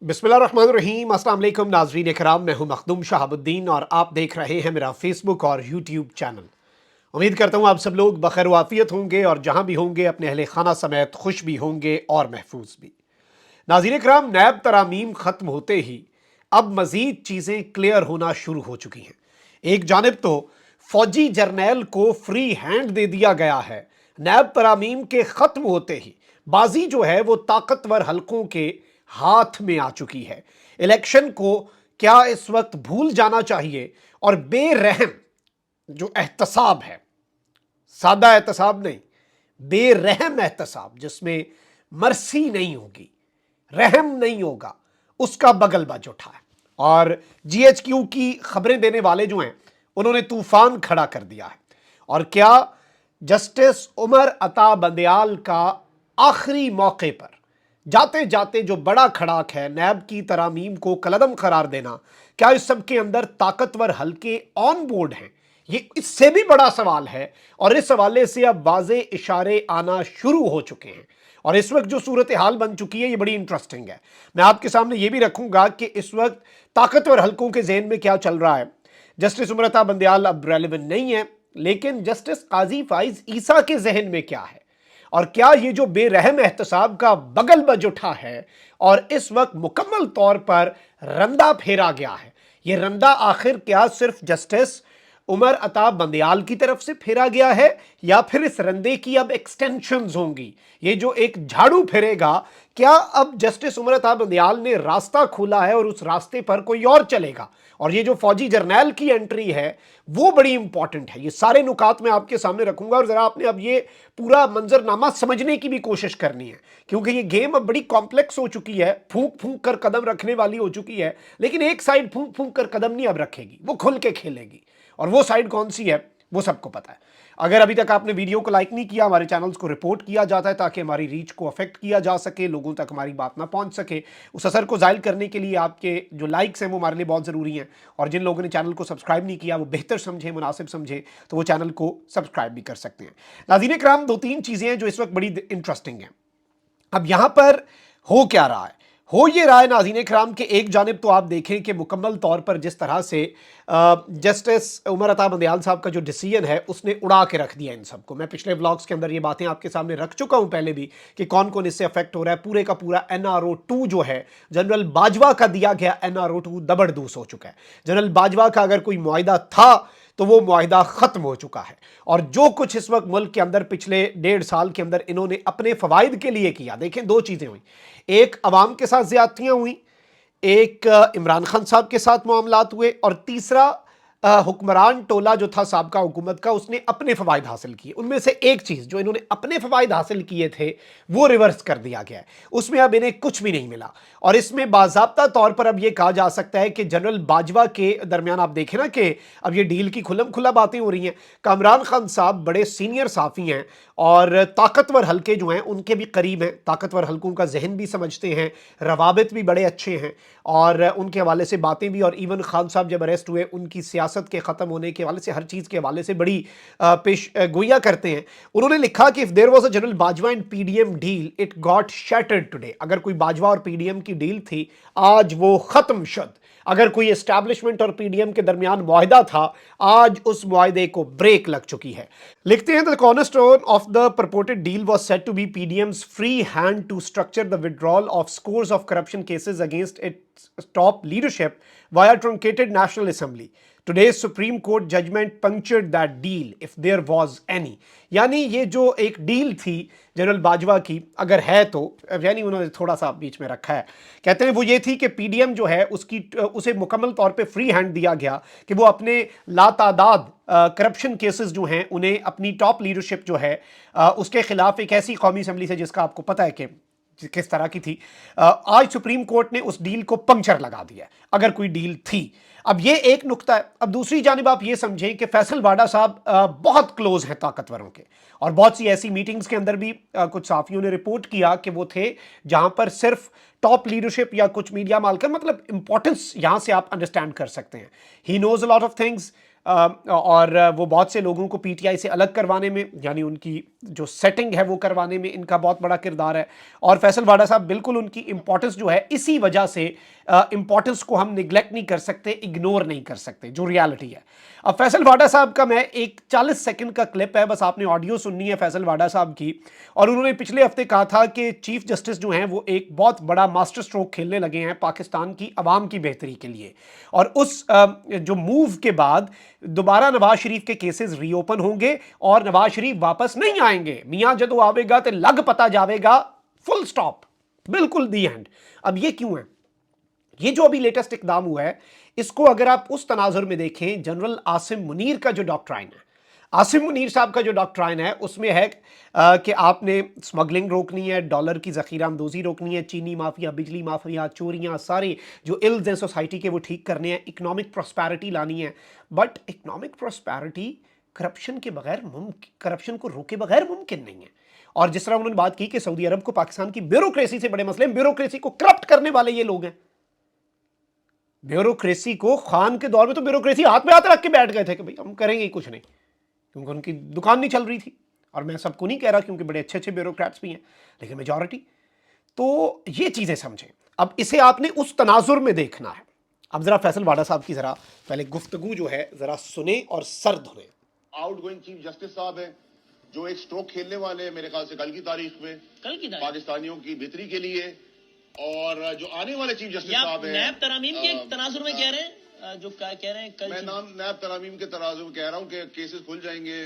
बिस्मिल्लाहिर्रहमानिर्रहीम। अस्सलाम वालेकुम नाज़रीन इकराम, मैं हूं मखदूम शहाबुद्दीन और आप देख रहे हैं मेरा फेसबुक और यूट्यूब चैनल। उम्मीद करता हूं आप सब लोग बखैर वाफियत होंगे और जहां भी होंगे अपने अहले खाना समेत खुश भी होंगे और महफूज भी। नाज़रीन इकराम, नैब तरामीम ख़त्म होते ही अब मज़ीद चीज़ें क्लियर होना शुरू हो चुकी हैं। एक जानिब तो फौजी जर्नैल को फ्री हैंड दे दिया गया है। नैब तरामीम के ख़त्म होते ही बाजी जो है वो ताकतवर हलकों के हाथ में आ चुकी है। इलेक्शन को क्या इस वक्त भूल जाना चाहिए और बेरहम जो एहतसाब है, सादा एहतसाब नहीं, बेरहम एहतसाब जिसमें मर्सी नहीं होगी, रहम नहीं होगा, उसका बगलबाज उठा है। और जीएचक्यू की खबरें देने वाले जो हैं उन्होंने तूफान खड़ा कर दिया है। और क्या जस्टिस उमर अता बंदयाल का आखिरी मौके पर जाते जाते जो बड़ा खड़ाक है, नैब की तरामीम को कलदम करार देना, क्या इस सब के अंदर ताकतवर हल्के ऑन बोर्ड हैं? ये इससे भी बड़ा सवाल है और इस हवाले से अब वाज़े इशारे आना शुरू हो चुके हैं। और इस वक्त जो सूरत हाल बन चुकी है ये बड़ी इंटरेस्टिंग है। मैं आपके सामने ये भी रखूंगा कि इस वक्त ताकतवर हलकों के ज़हन में क्या चल रहा है। जस्टिस उमर अता बंदयाल अब रेलिवेंट नहीं है, लेकिन जस्टिस काजी फाइज ईसा के जहन में क्या है और क्या ये जो बेरहम एहतसाब का बगल बज उठा है और इस वक्त मुकम्मल तौर पर रंदा फेरा गया है, ये रंदा आखिर क्या सिर्फ जस्टिस उमर अता बंदयाल की तरफ से फेरा गया है या फिर इस रंदे की अब एक्सटेंशंस होंगी? ये जो एक झाड़ू फिरेगा, क्या अब जस्टिस उमर अता बंदयाल ने रास्ता खोला है और उस रास्ते पर कोई और चलेगा? और ये जो फौजी जर्नैल की एंट्री है वो बड़ी इंपॉर्टेंट है। ये सारे नुकात मैं आपके सामने रखूंगा और जरा आपने अब ये पूरा मंजरनामा समझने की भी कोशिश करनी है, क्योंकि ये गेम अब बड़ी कॉम्प्लेक्स हो चुकी है, फूंक फूंक कर कदम रखने वाली हो चुकी है। लेकिन एक साइड फूंक फूंक कर कदम नहीं अब रखेगी, वो खुल के खेलेगी। और वो साइड कौन सी है वो सबको पता है। अगर अभी तक आपने वीडियो को लाइक नहीं किया, हमारे चैनल्स को रिपोर्ट किया जाता है ताकि हमारी रीच को अफेक्ट किया जा सके, लोगों तक हमारी बात ना पहुंच सके। उस असर को जाहिर करने के लिए आपके जो लाइक्स हैं वो हमारे लिए बहुत ज़रूरी हैं। और जिन लोगों ने चैनल को सब्सक्राइब नहीं किया वो बेहतर समझे, मुनासिब समझे, तो वो चैनल को सब्सक्राइब भी कर सकते हैं। नाज़रीन कराम, दो तीन चीज़ें हैं जो इस वक्त बड़ी इंटरेस्टिंग हैं। अब यहां पर हो क्या रहा है? हो ये रहा है नाज़रीन कराम के एक जानिब तो आप देखें कि मुकम्मल तौर पर जिस तरह से जस्टिस उमर अता बंदयाल साहब का जो डिसीजन है उसने उड़ा के रख दिया इन सबको। मैं पिछले व्लॉग्स के अंदर ये बातें आपके सामने रख चुका हूं पहले भी कि कौन कौन इससे अफेक्ट हो रहा है। पूरे का पूरा NRO 2 जो है, जनरल बाजवा का दिया गया NRO 2 दबड़दूस हो चुका है। जनरल बाजवा का अगर कोई मुआहिदा था तो वो मुआहिदा खत्म हो चुका है। और जो कुछ इस वक्त मुल्क के अंदर पिछले 1.5 साल के अंदर इन्होंने अपने फवाइद के लिए किया, देखें दो चीजें हुई। एक, अवाम के साथ ज्यादतियां हुई, एक इमरान खान साहब के साथ मामलात हुए, और तीसरा हुक्मरान टोला जो था साबका हुकूमत का, उसने अपने फवाइद हासिल किए। उनमें से एक चीज जो इन्होंने अपने फवाइद हासिल किए थे वो रिवर्स कर दिया गया है, उसमें अब इन्हें कुछ भी नहीं मिला। और इसमें बाज़ाब्ता तौर पर अब यह कहा जा सकता है कि जनरल बाजवा के दरमियान आप देखें ना कि अब ये डील की खुलम खुला बातें हो रही हैं। इमरान खान साहब बड़े सीनियर साफ़ी हैं और ताकतवर हल्के जो हैं उनके भी करीब हैं, ताकतवर हल्कों का जहन भी समझते हैं, रवाबित भी बड़े अच्छे हैं और उनके हवाले से बातें भी। और इवन खान साहब जब अरेस्ट हुए उनकी सियासत के ख़त्म होने के हवाले से, हर चीज़ के हवाले से बड़ी पेश गोइयाँ करते हैं। उन्होंने लिखा कि if there was a general Bajwa and PDM deal it got shattered today. अगर कोई बाजवा और PDM की डील थी आज वो ख़त्म शुद। अगर कोई एस्टैब्लिशमेंट और PDM के दरमियान मुआहिदा था, आज उस मुआहिदे को ब्रेक लग चुकी है। लिखते हैं, the cornerstone of the purported deal was said to be PDM's free hand to structure the withdrawal of scores of corruption cases against its top leadership via truncated National Assembly. Today's Supreme Court judgment punctured that deal, if there was any. यानी ये जो एक deal थी general Bajwa की, अगर है तो, यानी उन्होंने थोड़ा सा बीच में रखा है, कहते हैं वो ये थी कि PDM जो है उसे मुकम्मल तौर पे फ्री हैंड दिया गया कि वो अपने लातादाद करप्शन केसेस जो हैं उन्हें अपनी टॉप लीडरशिप जो है उसके खिलाफ एक ऐसी कौमी असम्बली से, जिसका आपको पता है कि किस तरह की थी, आज सुप्रीम कोर्ट ने उस डील को पंक्चर लगा दिया अगर कोई डील थी। अब ये एक नुक्ता है। अब दूसरी जानिब आप ये समझें कि फैसल वाडा साहब बहुत क्लोज हैं ताकतवरों के, और बहुत सी ऐसी मीटिंग्स के अंदर भी कुछ साफियों ने रिपोर्ट किया कि वो थे जहां पर सिर्फ टॉप लीडरशिप या कुछ मीडिया मालकर, मतलब इंपॉर्टेंस यहां से आप अंडरस्टैंड कर सकते हैं। He knows a lot of things. और वो बहुत से लोगों को पीटीआई से अलग करवाने में, यानी उनकी जो सेटिंग है वो करवाने में इनका बहुत बड़ा किरदार है। और फैसल वाडा साहब बिल्कुल उनकी इंपॉर्टेंस जो है, इसी वजह से इंपॉर्टेंस को हम निगलेक्ट नहीं कर सकते, इग्नोर नहीं कर सकते, जो रियलिटी है। अब फैसल वाडा साहब का मैं एक 40 सेकंड का क्लिप है, बस आपने ऑडियो सुननी है फैसल वाडा साहब की। और उन्होंने पिछले हफ्ते कहा था कि चीफ जस्टिस जो हैं वो एक बहुत बड़ा मास्टर स्ट्रोक खेलने लगे हैं पाकिस्तान की आवाम की बेहतरी के लिए। और उस जो मूव के बाद दोबारा नवाज शरीफ के केसेस रीओपन होंगे और नवाज शरीफ वापस नहीं आएंगे। मियां जदों आवेगा तो लग पता जावेगा, फुल स्टॉप, बिल्कुल दी एंड। अब ये क्यों है? ये जो अभी लेटेस्ट इकदाम हुआ है, इसको अगर आप उस तनाजुर में देखें, जनरल आसिम मुनीर का जो डॉक्ट्राइन है, आसिम मुनीर साहब का जो डॉक्ट्राइन है उसमें है कि आपने स्मगलिंग रोकनी है, डॉलर की ज़ख़ीरा अंदोज़ी रोकनी है, चीनी माफिया, बिजली माफिया, चोरियां, सारे जो इल्ज़ हैं सोसाइटी के वो ठीक करने हैं, इकनॉमिक प्रॉस्पेरिटी लानी है। बट इकनॉमिक प्रॉस्पेरिटी करप्शन के बगैर करप्शन को रोके बगैर मुमकिन नहीं है। और जिस तरह उन्होंने बात की कि सऊदी अरब को पाकिस्तान की ब्यूरोक्रेसी से बड़े मसले, ब्यूरोक्रेसी को करप्ट करने वाले ये लोग हैं। ब्यूरोक्रेसी को, खान के दौर में तो ब्यूरोक्रेसी हाथ में हाथ रख के बैठ गए थे कि भाई हम करेंगे कुछ नहीं, क्योंकि उनकी दुकान नहीं चल रही थी। और मैं सबको नहीं कह रहा, क्योंकि बड़े अच्छे अच्छे ब्यूरोक्रेट्स भी हैं, लेकिन मेजॉरिटी। तो ये चीजें समझें। अब इसे आपने उस तनाजुर में देखना है। अब जरा फैसल वाडा साहब की जरा पहले गुफ्तगू जो है जरा सुने और सर धुने। आउट गोइंग चीफ जस्टिस साहब है जो एक स्ट्रोक खेलने वाले हैं मेरे ख्याल से कल की तारीख में, पाकिस्तानियों की बेहतरी के लिए। और जो आने वाले चीफ जस्टिस साहब हैं, नैब तरामीम के तनाजुर में कह रहे हैं, जो कह रहे हैं कल, मैं नाम नैब तरामीम के तनाजुर में कह रहा हूँ कि केसेस खुल जाएंगे,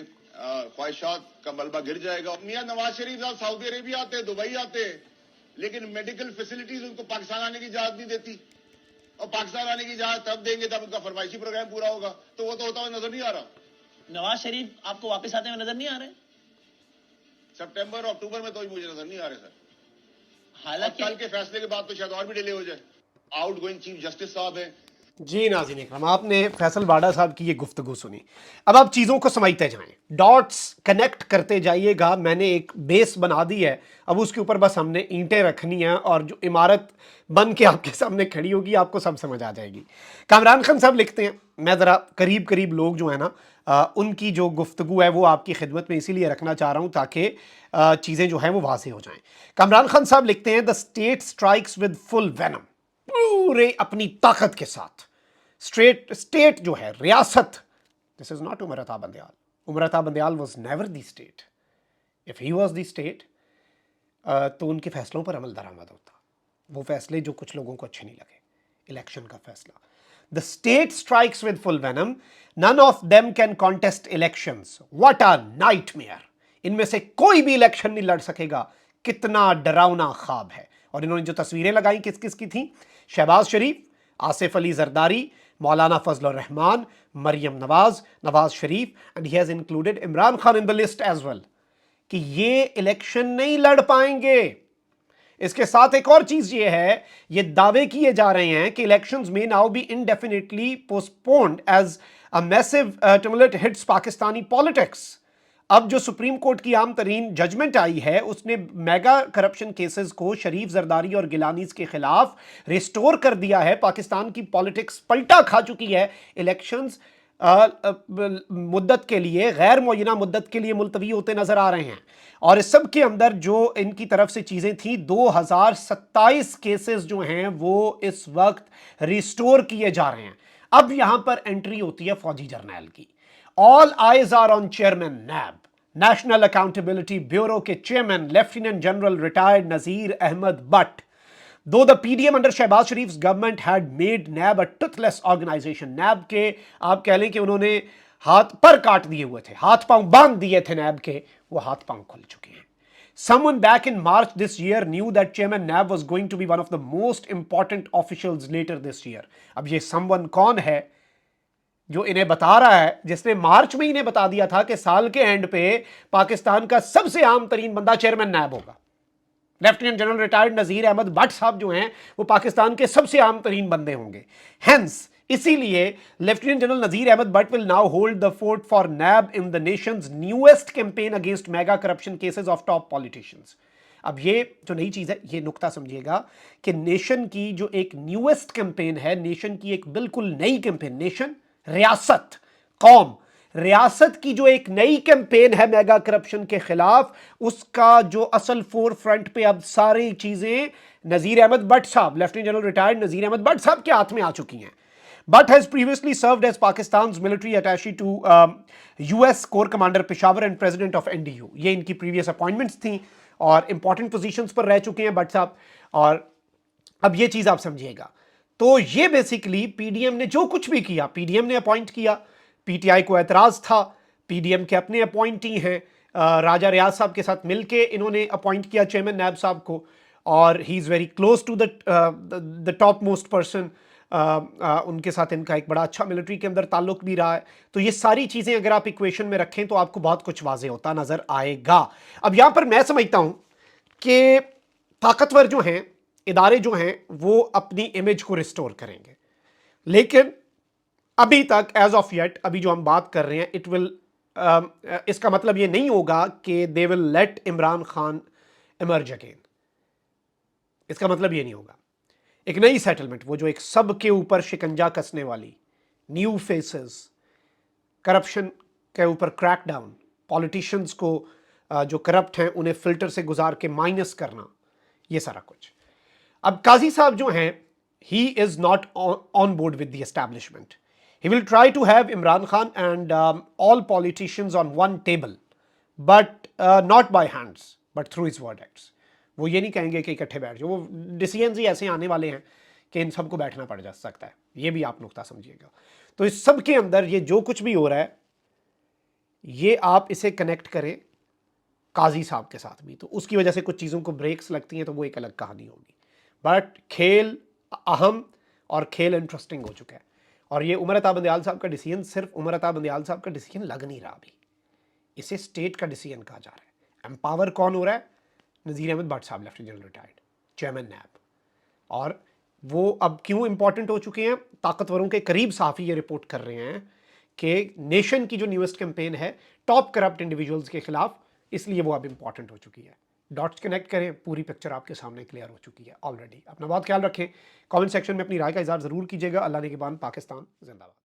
ख्वाहिशात का मलबा गिर जाएगा। मियां नवाज शरीफ साहब सऊदी अरेबिया आते, दुबई आते, लेकिन मेडिकल फैसिलिटीज उनको पाकिस्तान आने की इजाजत नहीं देती। और पाकिस्तान आने की इजाजत तब देंगे जब उनका फरमाइशी प्रोग्राम पूरा होगा। तो वो तो होता हुआ नजर नहीं आ रहा। नवाज शरीफ आपको वापस आते हुए नजर नहीं आ रहे? सितंबर अक्टूबर में तो मुझे नजर नहीं आ रहे सर। हालांकि कल के फैसले के बाद तो शायद और भी डिले हो जाए। आउट गोइंग चीफ जस्टिस साहब है। जी नाज़रीन इकराम, आपने फैसल वाडा साहब की ये गुफ्तगू सुनी। अब आप चीज़ों को समझते जाएं, डॉट्स कनेक्ट करते जाइएगा। मैंने एक बेस बना दी है, अब उसके ऊपर बस हमने ईंटें रखनी हैं और जो इमारत बन के आपके सामने खड़ी होगी आपको सब समझ आ जाएगी। कामरान खान साहब लिखते हैं, मैं ज़रा करीब करीब लोग जो है ना उनकी जो गुफ्तगू है वो आपकी खिदमत में इसीलिए रखना चाह रहा हूँ ताकि चीज़ें जो हैं वो वाज़ेह हो जाएं। कामरान खान साहब लिखते हैं, the state strikes with full venom, पूरे अपनी ताकत के साथ। स्टेट जो है, रियासत, this is not Umar Ata Bandial. Umar Ata Bandial was never the state. If he was the state तो उनके फैसलों पर अमल दरामद होता, वो फैसले जो कुछ लोगों को अच्छे नहीं लगे, इलेक्शन का फैसला। The state strikes with full venom, none of them can contest elections, what a nightmare. इनमें से कोई भी इलेक्शन नहीं लड़ सकेगा, कितना डरावना ख्वाब है। और इन्होंने जो तस्वीरें लगाई किस किस की थी? शहबाज शरीफ, Asif Ali Zardari, Maulana Fazl Rahman, Maryam Nawaz, Nawaz Sharif, and he has included Imran Khan in the list as well, कि ये इलेक्शन नहीं लड़ पाएंगे। इसके साथ एक और चीज ये है, ये दावे किए जा रहे हैं कि इलेक्शंस में now be indefinitely postponed as a massive tumultuous hits Pakistani politics. अब जो सुप्रीम कोर्ट की आम तरीन जजमेंट आई है उसने मेगा करप्शन केसेस को शरीफ, जरदारी और गिलानीज के खिलाफ रिस्टोर कर दिया है। पाकिस्तान की पॉलिटिक्स पलटा खा चुकी है। इलेक्शंस मुद्दत के लिए, गैर मुअय्यना मुद्दत के लिए मुलतवी होते नजर आ रहे हैं। और इस सब के अंदर जो इनकी तरफ से चीजें थी, 2027 केसेस जो हैं वो इस वक्त रिस्टोर किए जा रहे हैं। अब यहां पर एंट्री होती है फौजी जर्नैल की। All eyes are on chairman NAB, national accountability bureau के chairman lieutenant general retired Nazir Ahmed Butt. Though the PDM under Shehbaz Sharif's government had made NAB a toothless organization, NAB के आप कह लें कि उन्होंने हाथ पर काट दिए हुए थे, हाथ पांव बांध दिए थे NAB के, वो हाथ पांव खुल चुके हैं। Someone back in March this year knew that Chairman NAB was going to be one of the most important officials later this year. अब ये someone कौन है जो इन्हें बता रहा है, जिसने मार्च में इन्हें बता दिया था कि साल के एंड पे पाकिस्तान का सबसे आम तरीन बंदा चेयरमैन NAB होगा। Lieutenant general retired Nazir Ahmed Bhatt साहब जो हैं वो पाकिस्तान के सबसे आम तरीन बंदे होंगे। हेंस इसीलिए lieutenant general Nazir Ahmed Bhatt will now hold the fort for NAB in the nation's newest campaign against mega corruption cases of top politicians. अब ये जो नई चीज है, ये नुक्ता समझिएगा कि नेशन की जो एक न्यूएस्ट कैंपेन है, नेशन की एक बिल्कुल नई कैंपेन, नेशन, रियासत, कौम, रियासत की जो एक नई कैंपेन है मेगा करप्शन के खिलाफ, उसका जो असल फोर फ्रंट पे अब सारी चीजें नजीर अहमद भट्ट साहब, lieutenant general retired Nazir Ahmed Bhatt साहब के हाथ में आ चुकी हैं. Butt has previously served as Pakistan's military attaché to US Corps Commander Peshawar and President of NDU. ये इनकी previous appointments थी और important positions पर रह चुके हैं भट्ट साहब. और अब ये चीज़ आप समझिएगा. तो ये बेसिकली पीडीएम ने जो कुछ भी किया, पीडीएम ने अपॉइंट किया, पीटीआई को एतराज़ था, पीडीएम के अपने अपॉइंटी हैं, राजा रियाज साहब के साथ मिलके इन्होंने अपॉइंट किया चेयरमैन नैब साहब को, और he is very close to the top most person. उनके साथ इनका एक बड़ा अच्छा मिलिट्री के अंदर ताल्लुक भी रहा है. तो ये सारी चीज़ें अगर आप इक्वेशन में रखें तो आपको बहुत कुछ वाजे होता नज़र आएगा. अब यहाँ पर मैं समझता हूँ कि ताकतवर जो हैं, इदारे जो हैं, वो अपनी इमेज को रिस्टोर करेंगे, लेकिन अभी तक एज ऑफ येट, अभी जो हम बात कर रहे हैं, इट विल इसका मतलब ये नहीं होगा कि they will let Imran Khan emerge again. इसका मतलब ये नहीं होगा. एक नई सेटलमेंट, वो जो एक सब के ऊपर शिकंजा कसने वाली, न्यू फेसेस, करप्शन के ऊपर क्रैकडाउन, पॉलिटिशियंस को जो करप्ट हैं उन्हें फिल्टर से गुजार के माइनस करना, ये सारा कुछ. अब काजी साहब जो हैं, he is not on board with the establishment. He will try to have Imran Khan and all politicians on one table, but not by hands but through his verdicts. वो ये नहीं कहेंगे कि इकट्ठे बैठ जाओ. वो डिसीजंस ही ऐसे आने वाले हैं कि इन सबको बैठना पड़ जा सकता है. ये भी आप नुक्ता समझिएगा. तो इस सब के अंदर ये जो कुछ भी हो रहा है, ये आप इसे कनेक्ट करें काजी साहब के साथ भी, तो उसकी वजह से कुछ चीज़ों को ब्रेक्स लगती हैं, तो वो एक अलग कहानी होगी. बट खेल अहम और खेल इंटरेस्टिंग हो चुका है. और ये उमर अता बंदयाल साहब का डिसीजन सिर्फ उमर अता बंदयाल साहब का डिसीजन लग नहीं रहा. अभी इसे स्टेट का डिसीजन कहा जा रहा है. एम्पावर कौन हो रहा है? नज़ीर अहमद भट्ट साहब, लेफ्टिनेंट जनरल रिटायर्ड, चेयरमैन नैब. और वो अब क्यों इंपॉर्टेंट हो चुके हैं? ताकतवरों के करीब साफ़ी ये रिपोर्ट कर रहे हैं कि नेशन की जो न्यूएस्ट कैंपेन है टॉप करप्ट इंडिविजुअल्स के खिलाफ, इसलिए वो अब इंपॉर्टेंट हो चुकी है. डॉट्स कनेक्ट करें, पूरी पिक्चर आपके सामने क्लियर हो चुकी है ऑलरेडी. अपना बहुत ख्याल रखें. कमेंट सेक्शन में अपनी राय का इज़हार ज़रूर कीजिएगा. अल्लाह ने के बाद पाकिस्तान जिंदाबाद.